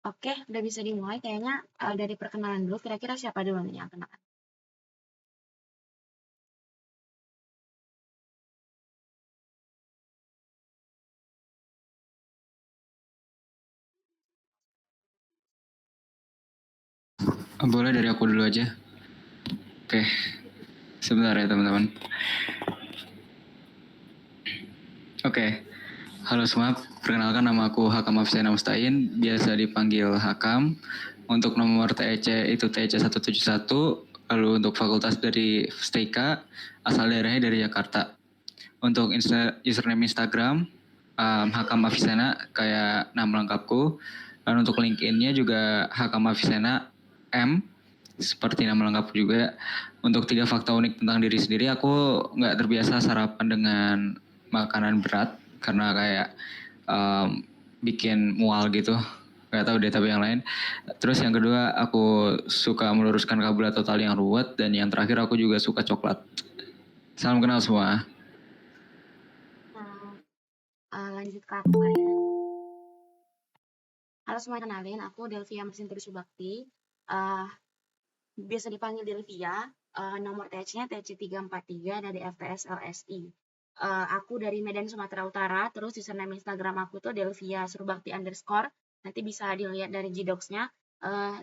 Oke, udah bisa dimulai kayaknya dari perkenalan dulu. Kira-kira siapa dulu nih yang kenalan? Boleh dari aku dulu aja. Oke, sebentar ya teman-teman. Oke, halo semua. Perkenalkan nama aku Hakam Afsena Mustain, biasa dipanggil Hakam. Untuk nomor TEC itu TEC 171, lalu untuk fakultas dari STIKA, asal daerahnya dari Jakarta. Untuk username Instagram, Hakam Afisena, kayak nama lengkapku. Dan untuk LinkedIn-nya juga Hakam Afisena M, seperti nama lengkapku juga. Untuk 3 fakta unik tentang diri sendiri, aku nggak terbiasa sarapan dengan makanan berat, karena kayak bikin mual gitu. Gak tahu deh tapi yang lain. Terus yang kedua, aku suka meluruskan kabel atau tali yang ruwet. Dan yang terakhir, aku juga suka coklat. Salam kenal semua. Nah, lanjut ke aku kali ya. Halo semua, kenalin aku Delvia Masintur Subakti. Eh, Biasa dipanggil Delvia. Nomor TC-nya TC343 dari FTS LSI. Aku dari Medan, Sumatera Utara. Terus username Instagram aku tuh Delvia Surbakti underscore. Nanti bisa dilihat dari Gdocs-nya.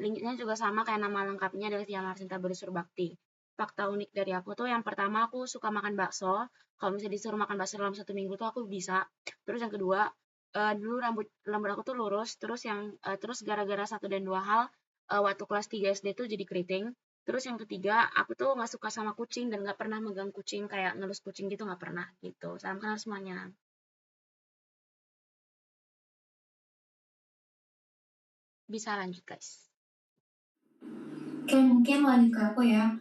Linknya juga sama kayak nama lengkapnya Delvia Marsinta Budi Surbakti. Fakta unik dari aku tuh yang pertama aku suka makan bakso. Kalau misalnya disuruh makan bakso dalam 1 minggu tuh aku bisa. Terus yang kedua, dulu rambut rambut aku tuh lurus. Terus gara-gara satu dan dua hal, waktu kelas 3 SD tuh jadi keriting. Terus yang ketiga, aku tuh nggak suka sama kucing dan nggak pernah megang kucing kayak ngelus kucing gitu nggak pernah gitu. Salam kenal semuanya. Bisa lanjut guys. Oke, mungkin lanjut ke aku ya.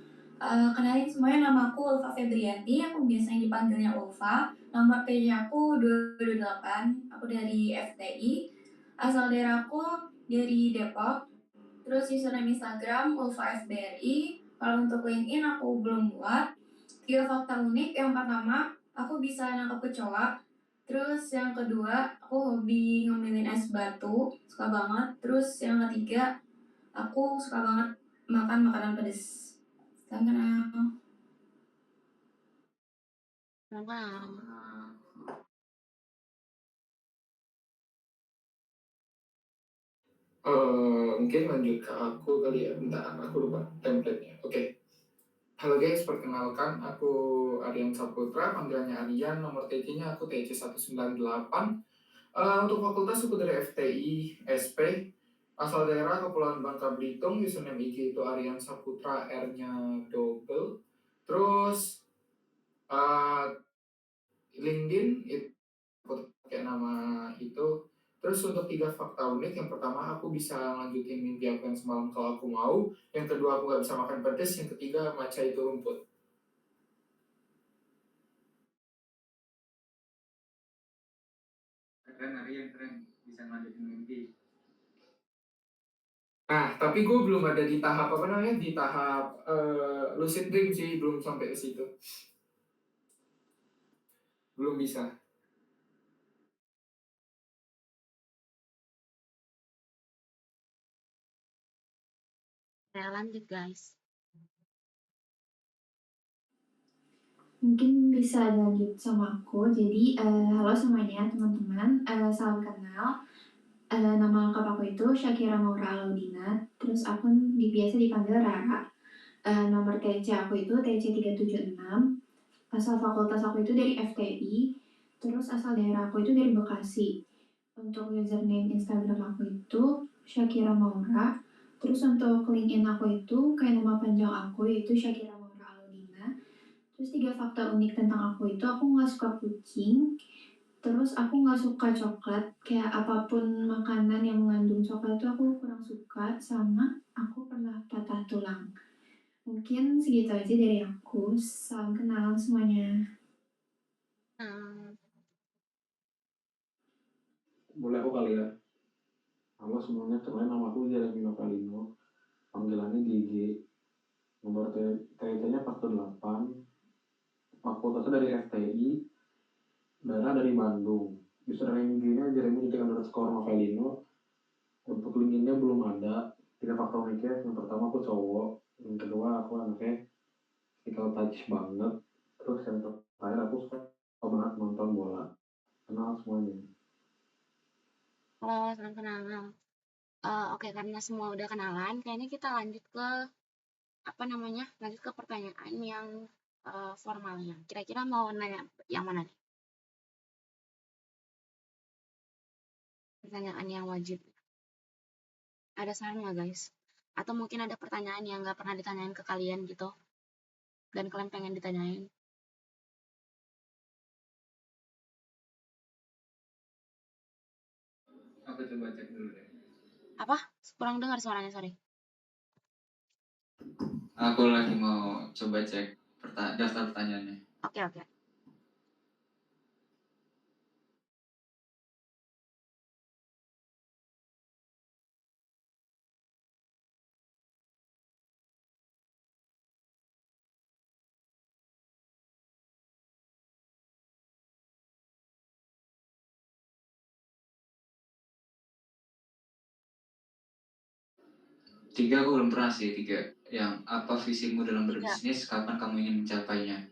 Kenalin semuanya, nama aku Ulfa Febrianti, aku biasanya dipanggilnya Ulfa. Nomor PJ aku 228, aku dari FTI. Asal daerah aku dari Depok. Terus username Instagram Ulfa FBRI. Kalau untuk LinkedIn aku belum buat. 3 fakta unik, yang pertama, aku bisa nangkep kecoa. Terus yang kedua, aku hobi ngemilin es batu, suka banget. Terus yang ketiga, aku suka banget makan makanan pedas. Salam kenal. Salam kenal. Mungkin lanjut ke aku kali ya. Bentar, aku lupa template-nya. Oke. Halo guys, perkenalkan aku Aryan Saputra, panggilannya Aryan. Nomor TC-nya aku TC 198. Untuk fakultas aku dari FTI SP. Asal daerah Kepulauan Bangka Belitung. Username IG itu Aryan Saputra, R-nya double. Terus uh, LinkedIn itu pakai nama itu. Terus untuk 3 fakta unik, yang pertama aku bisa lanjutin mimpi aku yang semalam kalau aku mau. Yang kedua aku nggak bisa makan pedas. Yang ketiga matcha itu rumput. Keren Aryan, keren. Bisa ngelanjutin mimpi. Nah, tapi gue belum ada di tahap apa namanya, di tahap lucid dream sih, belum sampai ke situ. Belum bisa. Saya lanjut guys. Mungkin bisa lanjut sama aku. Jadi, halo semuanya teman-teman. Salam kenal. Nama lengkap aku itu Syakira Maura Alaudina. Terus aku biasa dipanggil Rara. Nomor TC aku itu TC 376. Asal fakultas aku itu dari FTI. Terus asal daerah aku itu dari Bekasi. Untuk username Instagram aku itu Syakira Maura. Terus untuk LinkedIn aku itu kayak nama panjang aku yaitu Syakira Maura Alaudina. Terus 3 fakta unik tentang aku itu aku nggak suka kucing. Terus aku nggak suka coklat. Kayak apapun makanan yang mengandung coklat itu aku kurang suka. Sama aku pernah patah tulang. Mungkin segitu aja dari aku. Salam kenal semuanya. Hmm, Boleh aku kali ya. Halo semuanya, kenalin nama aku Jeremy Novelino, panggilannya GG. Nomor TC-nya 48, fakultasnya dari FTI, daerah dari Bandung. Username IG-nya Jeremy_Novelino. Untuk LinkedIn-nya belum ada. 3 faktor uniknya, yang pertama aku cowok, yang kedua aku anaknya physical touch banget, terus yang terakhir aku suka banget nonton bola. Kenal semuanya. Oh, salam kenal. Oke, karena semua udah kenalan, kayaknya kita lanjut ke lanjut ke pertanyaan yang formalnya. Kira-kira mau nanya yang mana nih? Pertanyaan yang wajib. Ada saran nggak guys? Atau mungkin ada pertanyaan yang nggak pernah ditanyain ke kalian gitu, dan kalian pengen ditanyain. Aku coba cek dulu deh. Apa? Kurang dengar suaranya, sorry. Aku lagi mau coba cek daftar pertanyaannya. Oke. 3 aku belum pernah sih, 3. Yang apa visimu dalam 3. berbisnis, kapan kamu ingin mencapainya?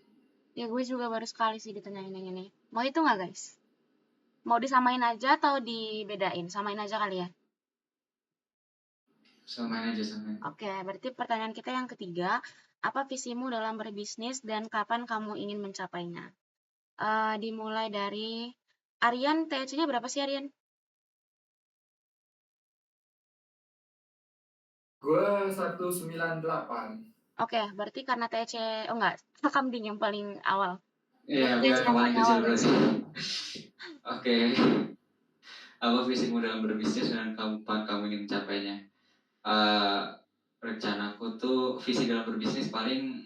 Ya gue juga baru sekali sih ditanyain yang ini. Mau itu nggak guys? Mau disamain aja atau dibedain? Samain aja kali ya. Samain aja, samain. Oke, berarti pertanyaan kita yang ketiga, apa visimu dalam berbisnis dan kapan kamu ingin mencapainya? Dimulai dari Aryan, THC-nya berapa sih Aryan? Gue 198. Oke, berarti karena THC, oh enggak, Hakam Ding yang paling awal. Iya, Berarti gue THC yang yang paling paling kecil awal guys. berarti. Oke. Apa visimu dalam berbisnis dan kapan kamu ingin mencapainya? Rencanaku tuh visi dalam berbisnis paling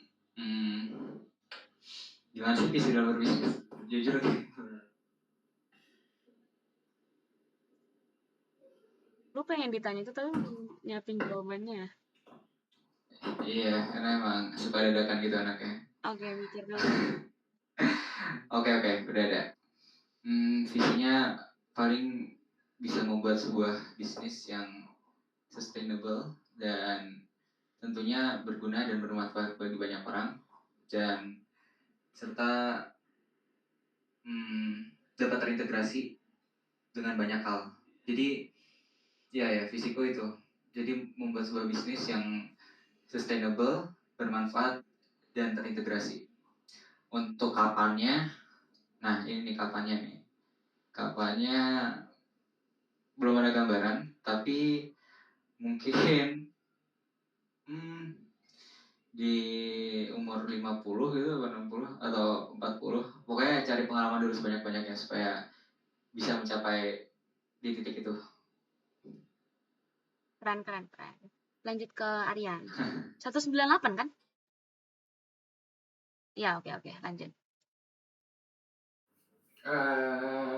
gimana sih visi dalam berbisnis? Jujur nih. Lu pengen ditanya itu tapi nyiapin jawabannya. Iya, karena emang suka dadakan gitu anaknya. Oke, mikir dulu. Oke, udah ada. Visinya paling bisa membuat sebuah bisnis yang sustainable dan tentunya berguna dan bermanfaat bagi banyak orang, dan serta dapat terintegrasi dengan banyak hal. Jadi ya visiku itu. Jadi membuat sebuah bisnis yang sustainable, bermanfaat, dan terintegrasi. Untuk kapannya, nah ini kapannya nih. Kapannya belum ada gambaran, tapi mungkin di umur 50 gitu, 60 atau 40. Pokoknya cari pengalaman dulu sebanyak-banyaknya supaya bisa mencapai di titik itu. Keren. Lanjut ke Aryan. 198 kan? Ya, oke, lanjut.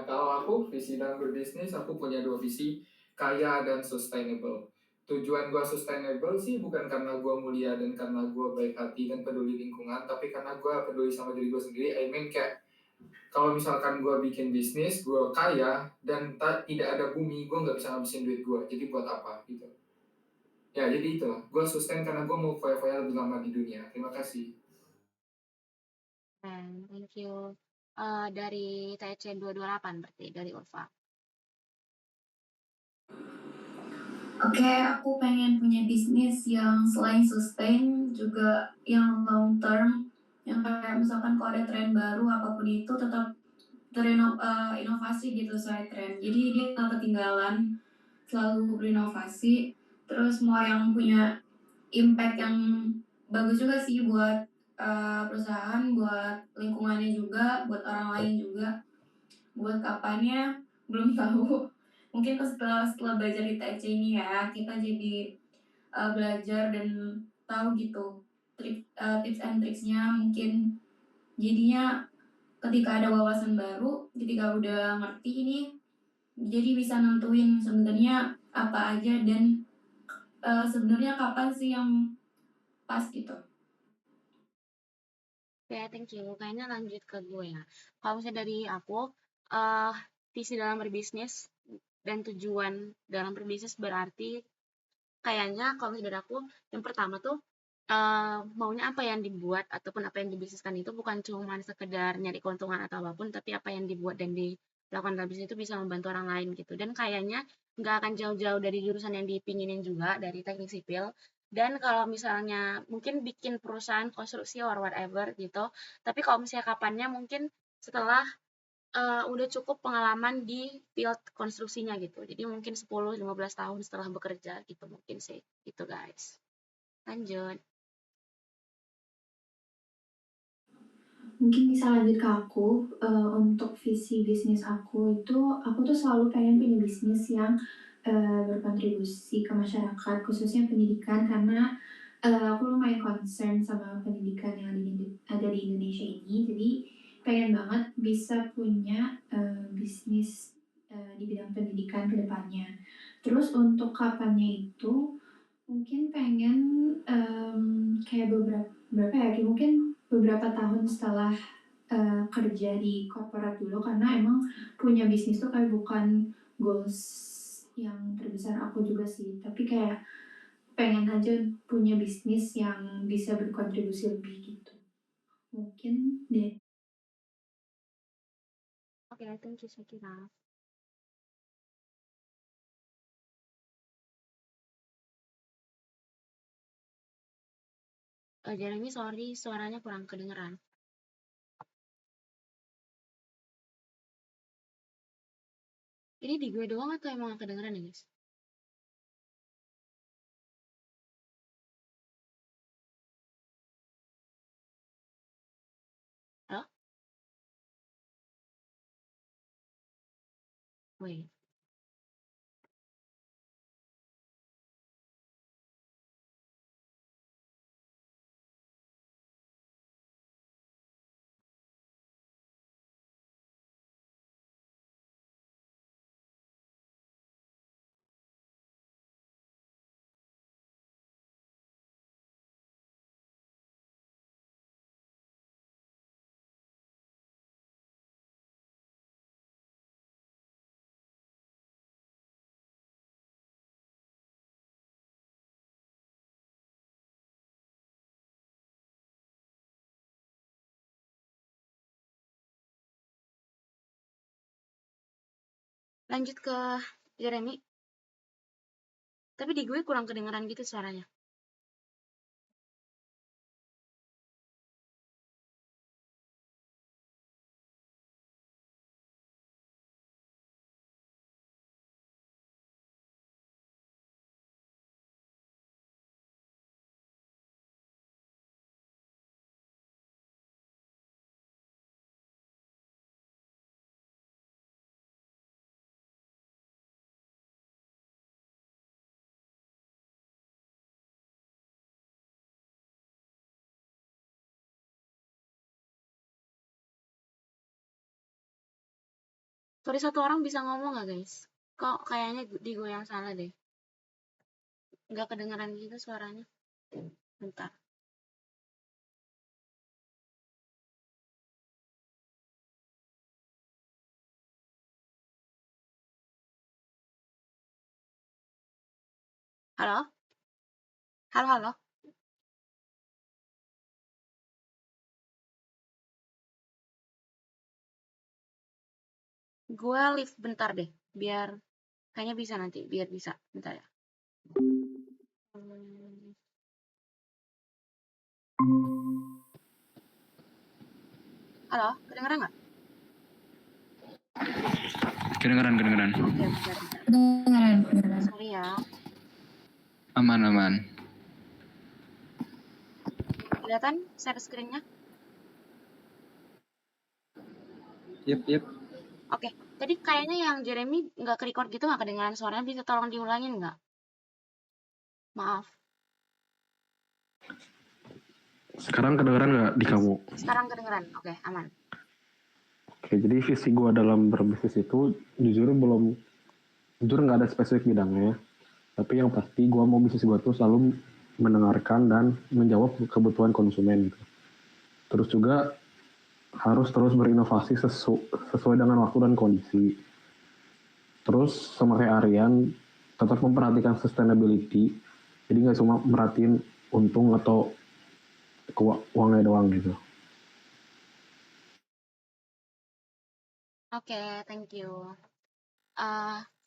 Kalau aku visi dalam berbisnis, aku punya 2 visi, kaya dan sustainable. Tujuan gue sustainable sih bukan karena gue mulia dan karena gue baik hati dan peduli lingkungan, tapi karena gue peduli sama diri gue sendiri. I mean kayak kalau misalkan gue bikin bisnis, gue kaya dan tidak ada bumi, gue nggak bisa ngabisin duit gue. Jadi buat apa gitu? Ya jadi itulah. Gue sustain karena gue mau foya-foya lebih lama di dunia. Terima kasih. Thank you. Dari TC 228 berarti, dari Ulfa. Oke, aku pengen punya bisnis yang selain sustain juga yang long term, yang kayak misalkan kalau ada tren baru apapun itu tetap inovasi gitu sesuai tren. Jadi dia nggak ketinggalan, selalu berinovasi. Terus mau yang punya impact yang bagus juga sih buat perusahaan, buat lingkungannya juga, buat orang lain juga. Buat kapannya belum tahu. Mungkin setelah belajar di TC ini ya, kita jadi belajar dan tahu gitu tips and tricksnya. Mungkin jadinya ketika ada wawasan baru, ketika udah ngerti ini, jadi bisa nentuin sebenarnya apa aja dan sebenarnya kapan sih yang pas gitu. Oke, thank you. Kayaknya lanjut ke gue ya. Kalau misalnya dari aku, visi dalam berbisnis dan tujuan dalam berbisnis berarti kayaknya kalau dari aku yang pertama tuh maunya apa yang dibuat ataupun apa yang dibisniskan itu bukan cuma sekedar nyari keuntungan atau apapun, tapi apa yang dibuat dan dilakukan dalam bisnis itu bisa membantu orang lain gitu. Dan kayaknya nggak akan jauh-jauh dari jurusan yang dipinginin juga dari teknik sipil. Dan kalau misalnya mungkin bikin perusahaan konstruksi or whatever gitu, tapi kalau misalnya kapannya mungkin setelah udah cukup pengalaman di field konstruksinya gitu. Jadi mungkin 10-15 tahun setelah bekerja gitu mungkin sih. Gitu guys. Lanjut. Mungkin bisa lanjut ke aku, untuk visi bisnis aku tuh selalu pengen punya bisnis yang berkontribusi ke masyarakat, khususnya pendidikan, karena aku lumayan concern sama pendidikan yang ada di Indonesia ini. Jadi pengen banget bisa punya bisnis di bidang pendidikan ke depannya. Terus untuk kapannya itu mungkin pengen kayak mungkin beberapa tahun setelah kerja di korporat dulu, karena emang punya bisnis tuh kayak bukan goals yang terbesar aku juga sih, tapi kayak pengen aja punya bisnis yang bisa berkontribusi lebih gitu. Mungkin deh. Oke, thank you Shakira. Jeremy, sorry, suaranya kurang kedengeran. Ini di gue doang atau emang gak kedengeran ya, guys? Halo? Wait. Lanjut ke Jeremy. Tapi di gue kurang kedengeran gitu suaranya. Sorry, satu orang bisa ngomong gak, guys? Kok kayaknya di gue yang salah deh. Nggak kedengeran gitu suaranya. Bentar. Halo? Halo, halo? Gue live bentar deh. Biar, kayaknya bisa nanti. Biar bisa. Bentar ya. Halo? Kedengeran nggak? Kedengeran. Oke, bentar. Kedengeran. Sorry ya. Aman. Kelihatan share screen-nya? Yep. Oke. Tadi kayaknya yang Jeremy nggak ke-record gitu, nggak kedengeran suaranya. Bisa tolong diulangin nggak? Maaf. Sekarang kedengeran nggak di kamu? Sekarang kedengeran. Oke, aman. Oke, jadi visi gue dalam berbisnis itu jujur nggak ada spesifik bidangnya. Tapi yang pasti gue mau bisnis gue tuh selalu mendengarkan dan menjawab kebutuhan konsumen. Terus juga harus terus berinovasi sesuai dengan waktu dan kondisi. Terus sama kayak Aryan, tetap memperhatikan sustainability. Jadi nggak cuma merhatiin untung atau uangnya doang gitu. Oke, thank you.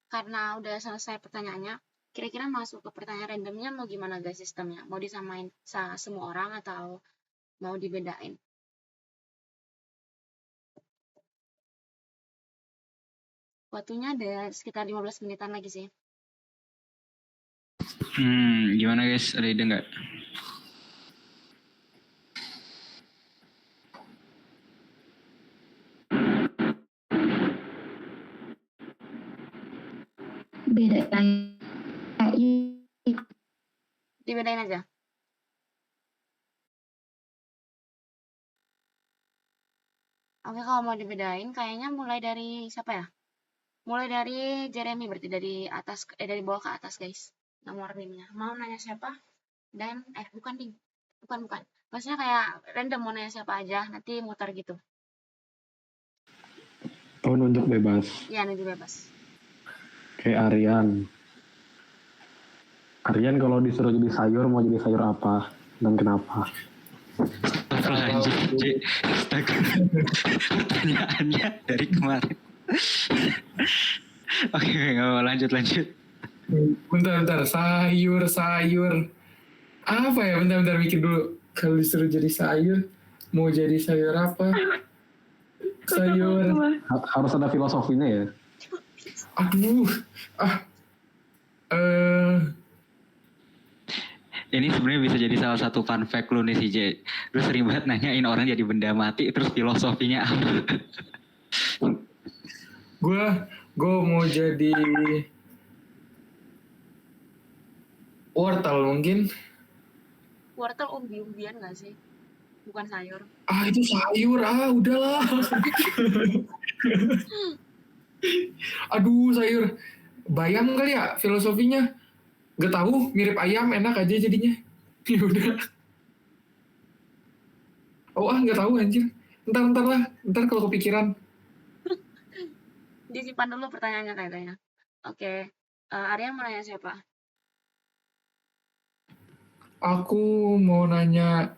Karena udah selesai pertanyaannya, kira-kira masuk ke pertanyaan randomnya mau gimana guys sistemnya? Mau disamain semua orang atau mau dibedain? Waktunya ada sekitar 15 menitan lagi sih. Gimana guys? Ada ide nggak? Dibedain aja. Oke, kalau mau dibedain, kayaknya mulai dari siapa ya? Mulai dari Jeremy, berarti dari atas, dari bawah ke atas guys. Nomor NIM-nya. Mau nanya siapa? Dan, bukan ding. Bukan. Maksudnya kayak random mau nanya siapa aja, nanti mutar gitu. Oh, nunjuk bebas. Iya, nunjuk bebas. Kayak Aryan kalau disuruh jadi sayur, mau jadi sayur apa? Dan kenapa? Lanjut, pertanyaannya dari kemarin. Oke, nggak mau lanjut. Bentar, sayur. Apa ya? Bentar mikir dulu. Kalau disuruh jadi sayur, mau jadi sayur apa? Sayur. Harus ada filosofinya ya. Aduh. Ini sebenarnya bisa jadi salah satu fun fact lu nih si J. Lu sering banget nanyain orang jadi benda mati, terus filosofinya apa? Gue mau jadi wortel mungkin. Wortel umbi-umbian nggak sih? Bukan sayur. Itu sayur. Udahlah. Aduh, sayur. Bayam kali ya filosofinya. Gak tahu, mirip ayam, enak aja jadinya. Ya udah. Gak tahu anjir. Ntar lah. Ntar kalau kepikiran. Disimpan dulu pertanyaannya kayaknya. Oke. Aryan mau nanya siapa? Aku mau nanya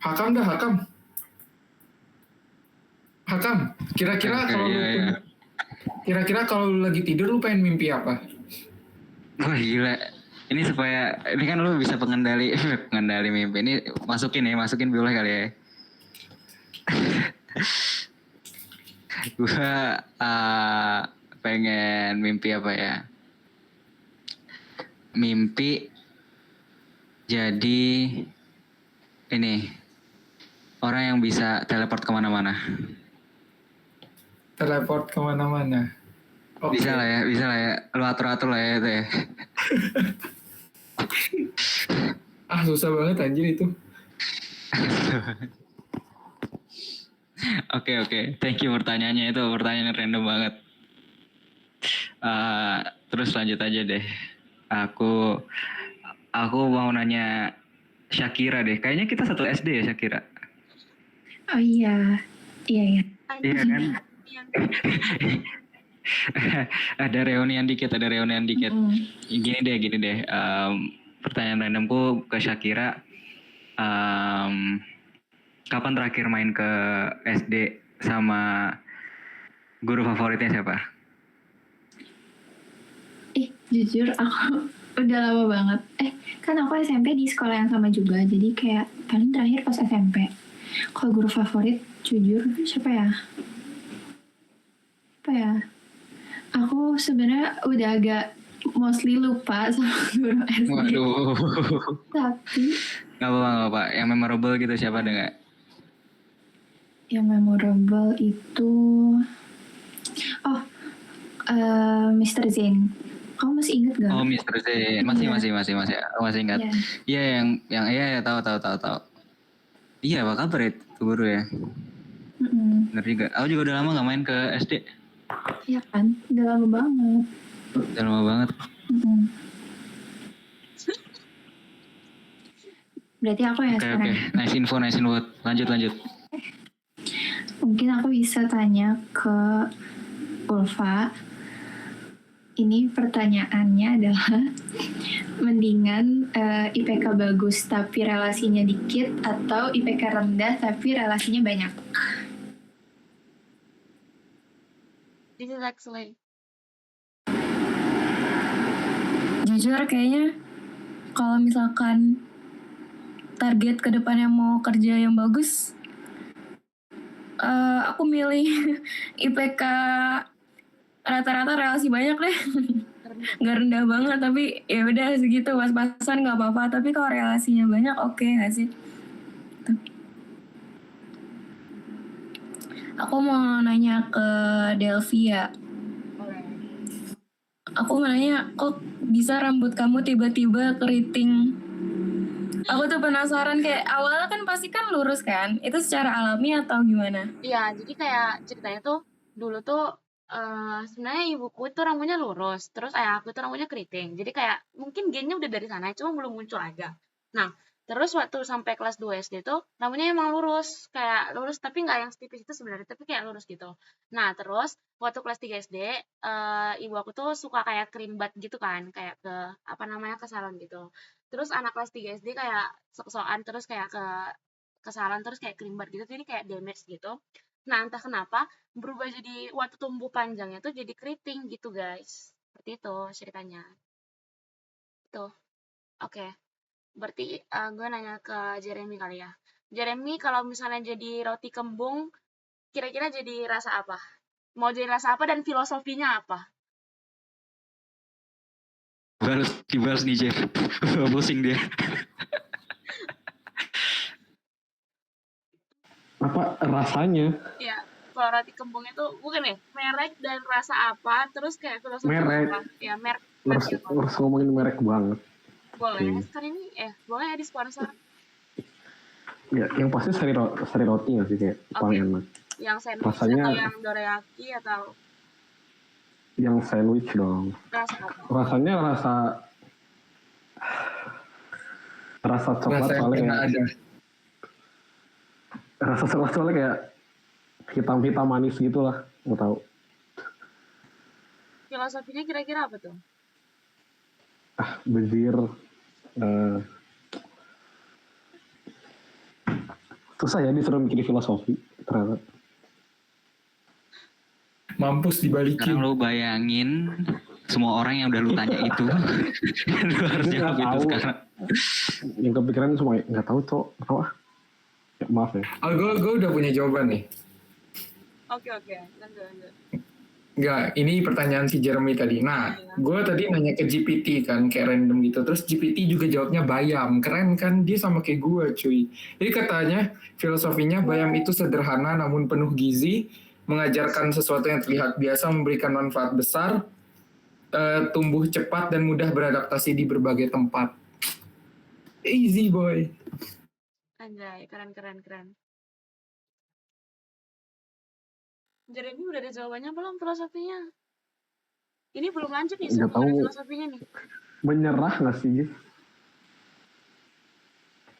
Hakam. Kira-kira kalau kira-kira kalau lu lagi tidur lu pengen mimpi apa? Wah gila. Ini supaya ini kan lu bisa pengendali mimpi. Ini masukin boleh kali ya. Gue pengen mimpi apa ya? Mimpi jadi ini orang yang bisa teleport kemana-mana. Teleport kemana-mana. Okay. Bisa lah ya. Lu atur-atur lah ya itu ya. Susah banget anjir itu. Oke. Thank you pertanyaannya, itu pertanyaan random banget. Terus lanjut aja deh. Aku mau nanya Shakira deh. Kayaknya kita satu SD ya Shakira. Oh iya. Iya kan? Ada reunian dikit. Gini deh. Pertanyaan randomku ke Shakira. Kapan terakhir main ke SD sama guru favoritnya siapa? Jujur aku udah lama banget. Kan aku SMP di sekolah yang sama juga. Jadi kayak paling terakhir pas SMP. Kalau guru favorit jujur siapa ya? Aku sebenarnya udah agak mostly lupa sama guru SD. Waduh. Tapi Gak apa-apa. Yang memorable gitu siapa ada gak? Yang memorable itu Mr. Zain. Kamu masih ingat gak? Oh, Mr. Zain. Masih ingat. Iya, yang tahu. Iya, apa kabar itu guru ya? Bener juga. Aku juga udah lama gak main ke SD. Iya kan? Udah lama banget. Berarti aku ya sekarang. Oke. Nice info. Lanjut. Mungkin aku bisa tanya ke Ulfa. Ini pertanyaannya adalah mendingan IPK bagus tapi relasinya dikit atau IPK rendah tapi relasinya banyak? This is actually Jujur kayaknya kalau misalkan target kedepannya mau kerja yang bagus, aku milih IPK rata-rata relasi banyak deh. rendah. Nggak rendah banget tapi ya udah segitu, pas-pasan nggak apa-apa, tapi kalau relasinya banyak oke nggak sih? Tuh. Aku mau nanya ke Delvia. Boleh. Aku mau nanya, kok bisa rambut kamu tiba-tiba keriting? Aku tuh penasaran, kayak awalnya kan pasti kan lurus kan? Itu secara alami atau gimana? Iya, jadi kayak ceritanya tuh dulu tuh sebenarnya ibuku itu rambutnya lurus, terus ayah aku itu rambutnya keriting. Jadi kayak mungkin gennya udah dari sana, cuma belum muncul aja. Nah, terus waktu sampai kelas 2 SD tuh rambutnya emang lurus, kayak lurus tapi nggak yang setipis itu sebenarnya, tapi kayak lurus gitu. Nah, terus waktu kelas 3 SD, ibu aku tuh suka kayak kerimbat gitu kan, kayak ke apa namanya ke salon gitu. Terus anak kelas 3 SD kayak sok-sokan terus kayak ke salon terus kayak kerimbat gitu, jadi kayak damage gitu. Nah, entah kenapa berubah jadi waktu tumbuh panjangnya tuh jadi keriting gitu, guys. Seperti itu ceritanya. Tuh, oke. Berarti gue nanya ke Jeremy kali ya. Jeremy, kalau misalnya jadi roti kembung, kira-kira jadi rasa apa? Mau jadi rasa apa dan filosofinya apa? Dibahas nih Jeff. Pusing dia. Apa rasanya? Ya, kalau roti kembung itu bukan ya, merek dan rasa apa, terus kayak filosofinya Merek. apa? Ya, merek Harus, apa? harus ngomongin merek banget. Boleh, Oke. kan ini boleh ya di sponsor. Ya, yang pasti sari roti nggak sih, kayak paling enak. Yang sandwich Rasanya atau yang dorayaki atau yang sandwich dong. rasa apa? Rasanya rasa coklat Rasa yang soalnya pernah kayak ada. rasa coklat soalnya kayak hitam manis gitulah, nggak tahu. Filosofinya kira-kira apa tuh? Bezir. Susah ya disuruh mikir filosofi ternyata. Mampus dibalikin. Sekarang lo bayangin semua orang yang udah lu tanya itu. Lu harus Gue jawab nggak itu tahu. sekarang. Yang kepikiran semua nggak tahu, Cok. Tahu ah. Ya, maaf ya. Oh, gue udah punya jawaban nih. Oke, lanjut. Enggak, ini pertanyaan si Jeremy tadi. Nah, gue tadi nanya ke GPT kan, kayak random gitu. Terus GPT juga jawabnya bayam. Keren kan, dia sama kayak gue cuy. Jadi katanya, filosofinya bayam itu sederhana namun penuh gizi, mengajarkan sesuatu yang terlihat biasa, memberikan manfaat besar, tumbuh cepat dan mudah beradaptasi di berbagai tempat. Easy boy. Anjay, keren. Jeremy udah ada jawabannya belum filosofinya? Ini belum lanjut nih Nggak sebelum ada tahu. filosofinya nih. Menyerah nggak sih?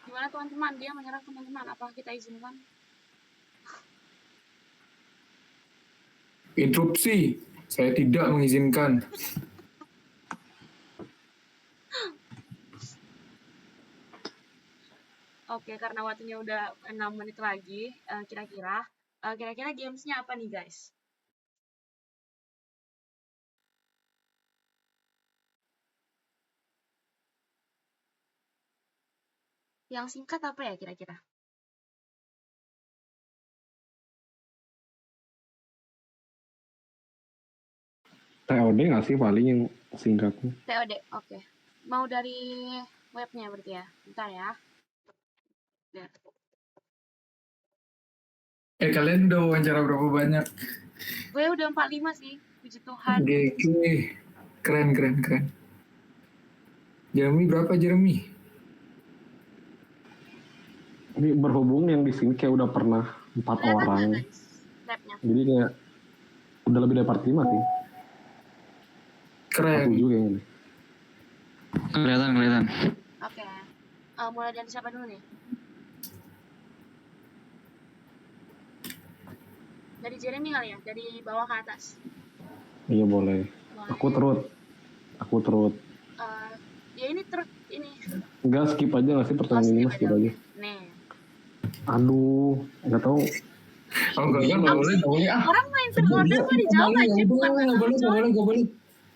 Gimana teman-teman? Dia menyerah teman-teman. Apa kita izinkan? Interupsi. Saya tidak mengizinkan. Oke, karena waktunya udah 6 menit lagi, kira-kira gamesnya apa nih guys? Yang singkat apa ya kira-kira? TOD nggak sih paling yang singkatnya? TOD, oke. Mau dari webnya berarti ya? Bentar ya. Kalian udah wawancara berapa banyak? Gue udah 45 sih, puji Tuhan. GG. Keren. Jeremy berapa, Jeremy? Ini berhubung yang di sini kayak udah pernah 4 orang. Labnya. Jadi kayak udah lebih dari 45 sih. Keren. 47 kayaknya. Kelihatan. Oke. Mulai dari siapa dulu nih? Dari Jeremy kali ya? Dari bawah ke atas. Iya boleh. Boleh. Aku turut. Ya ini ini. Enggak, skip aja nggak sih pertanyaan ini, skip aja. Nih. Aduh, nggak tahu. Nggak boleh. Orang main order gue dijawab aja, bukan Nggak boleh.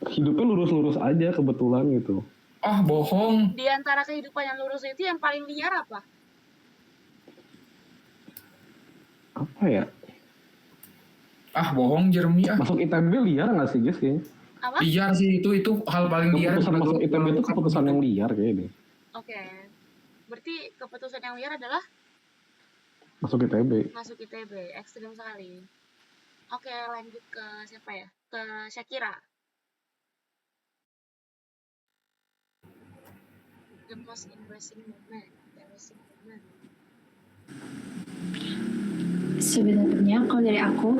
Hidupnya lurus-lurus aja kebetulan gitu. Ah, bohong. Di antara kehidupan yang lurus itu yang paling liar apa? Apa ya? Ah, bohong Jeremy ah. Masuk ITB liar nggak sih guys kayaknya? Apa? Liar sih itu hal paling liar. Keputusan masuk ITB itu keputusan yang liar kayaknya. Oke. Berarti keputusan yang liar adalah masuk ITB. Masuk ITB, ekstrim sekali. Oke, lanjut ke siapa ya? Ke Shakira. The most embarrassing moment. Sebenarnya kalau dari aku,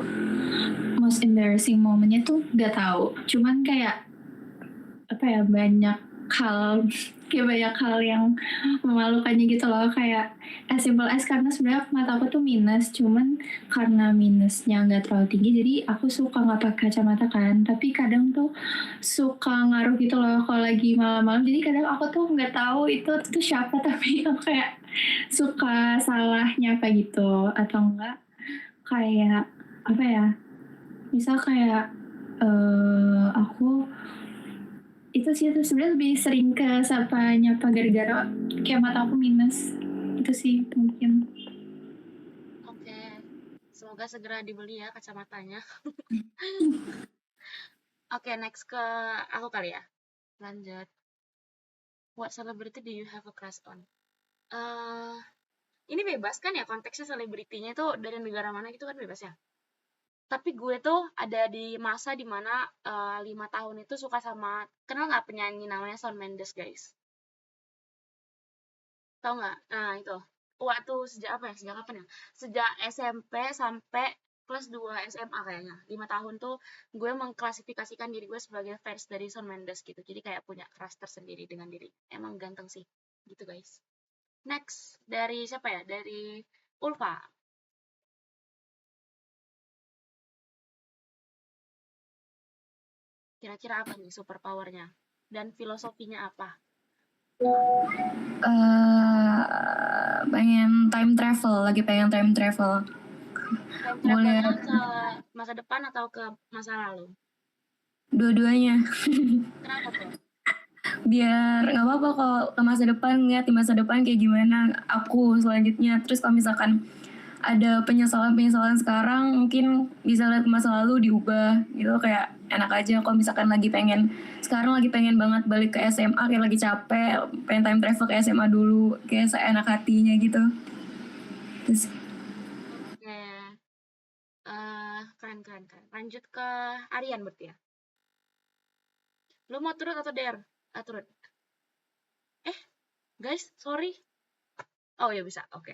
most embarrassing momennya tuh gak tahu. Cuman kayak apa ya, banyak hal yang memalukannya gitu loh, kayak as simple as karena sebenarnya mata aku tuh minus, cuman karena minusnya nggak terlalu tinggi jadi aku suka nggak pakai kacamata kan, tapi kadang tuh suka ngaruh gitu loh kalau lagi malam-malam, jadi kadang aku tuh nggak tahu itu tuh siapa tapi aku kayak suka salahnya kayak gitu, atau enggak kayak apa ya, misal kayak aku itu sih tuh sebenarnya lebih sering ke nyapa gara-gara kayak mata aku minus, itu sih mungkin. Oke, semoga segera dibeli ya kacamatanya. Oke, next ke aku kali ya. Lanjut. What celebrity do you have a crush on? Ini bebas kan ya, konteksnya selebritinya itu dari negara mana gitu kan bebas ya. Tapi gue tuh ada di masa dimana 5 tahun itu suka sama, kenal nggak penyanyi namanya Shawn Mendes guys? Tahu nggak? Nah itu, waktu sejak kapan ya? Sejak SMP sampai kelas 2 SMA kayaknya. 5 tahun tuh gue mengklasifikasikan diri gue sebagai fans dari Shawn Mendes gitu. Jadi kayak punya crush tersendiri dengan diri. Emang ganteng sih, gitu guys. Next, dari siapa ya? Dari Ulfa. Kira-kira apa nih super powernya? Dan filosofinya apa? Pengen time travel. Time travelnya ke masa depan atau ke masa lalu? Dua-duanya. Kenapa tuh? Biar nggak apa-apa kalau ke masa depan, ngeliat di masa depan kayak gimana aku selanjutnya. Terus kalau misalkan ada penyesalan sekarang, mungkin bisa lihat ke masa lalu diubah gitu, kayak enak aja. Kalau misalkan sekarang lagi pengen banget balik ke SMA, kayak lagi capek, pengen time travel ke SMA dulu, kayak seenak hatinya gitu. Terus Oke. Keren. Lanjut ke Aryan berarti ya. Lu mau turut atau der? Turut. Guys, sorry. Oh ya bisa, oke.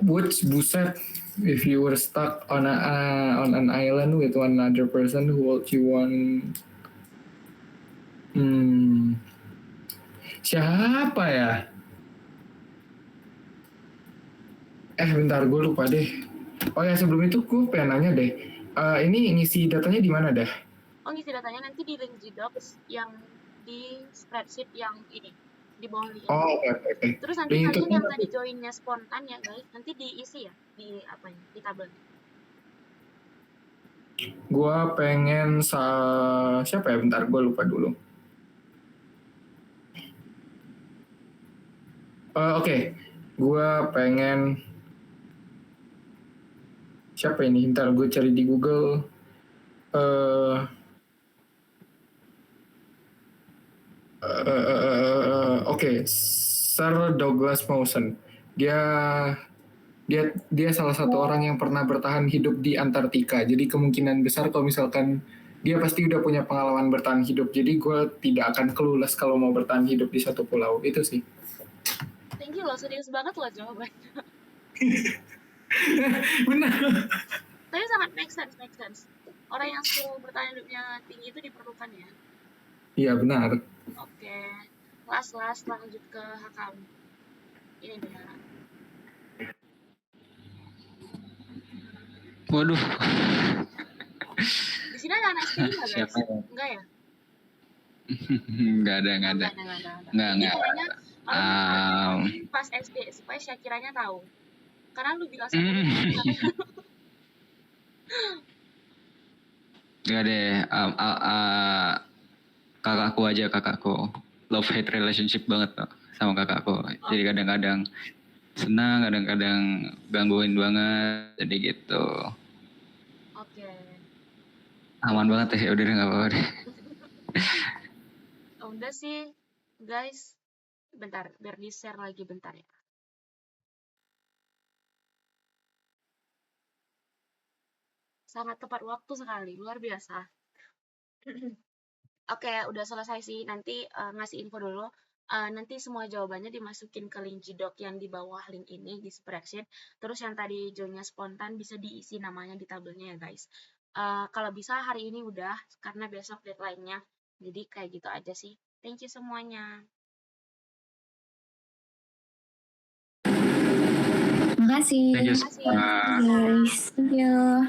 Buset, if you were stuck on an island with one other person, who would you want? Siapa ya? Bentar, gue lupa deh. Oh ya, sebelum itu gue pengen nanya deh. Ini ngisi datanya di mana dah? Oh, ngisi datanya nanti di link Gdocs yang di spreadsheet yang ini, di bawah ini. Oh, oke. Terus nanti kalian yang tadi joinnya spontan ya guys, nanti diisi ya di di tabelnya. Gue pengen siapa ya? Bentar, gue lupa dulu. Oke. Gue pengen siapa ini? Bentar, gue cari di Google. Oke, Sir Douglas Mawson. Dia salah satu orang yang pernah bertahan hidup di Antartika. Jadi kemungkinan besar kalau misalkan dia pasti udah punya pengalaman bertahan hidup. Jadi gue tidak akan clueless kalau mau bertahan hidup di satu pulau. Itu sih. Thank you loh, serius banget loh jawabannya. Benar. Tapi sangat make sense. Orang yang skill bertahan hidupnya tinggi itu diperlukan ya. Iya benar. Oke. Last lanjut ke Hakam. Ini dia. Waduh. sini ada anak STI nggak guys? Siapa ya? Enggak ya? Nggak ada. Jadi Nggak. pokoknya pas SD supaya Syakiranya tahu. Karena lu bilang sama dia. Nggak deh. Kakakku. Love hate relationship banget tuh sama kakakku. Jadi kadang-kadang senang, kadang-kadang gangguin banget. Jadi gitu. Oke. Aman banget ya, udah nggak apa-apa deh. Udah sih, guys. Bentar, biar di-share lagi bentar ya. Sangat tepat waktu sekali, luar biasa. Oke, udah selesai sih. Nanti ngasih info dulu. Nanti semua jawabannya dimasukin ke link Jidok yang di bawah link ini di spreadsheet. Terus yang tadi joinnya spontan bisa diisi namanya di tabelnya ya guys. Kalau bisa hari ini udah, karena besok deadline-nya. Jadi kayak gitu aja sih. Thank you semuanya. Makasih. Thank you. Guys, thank you.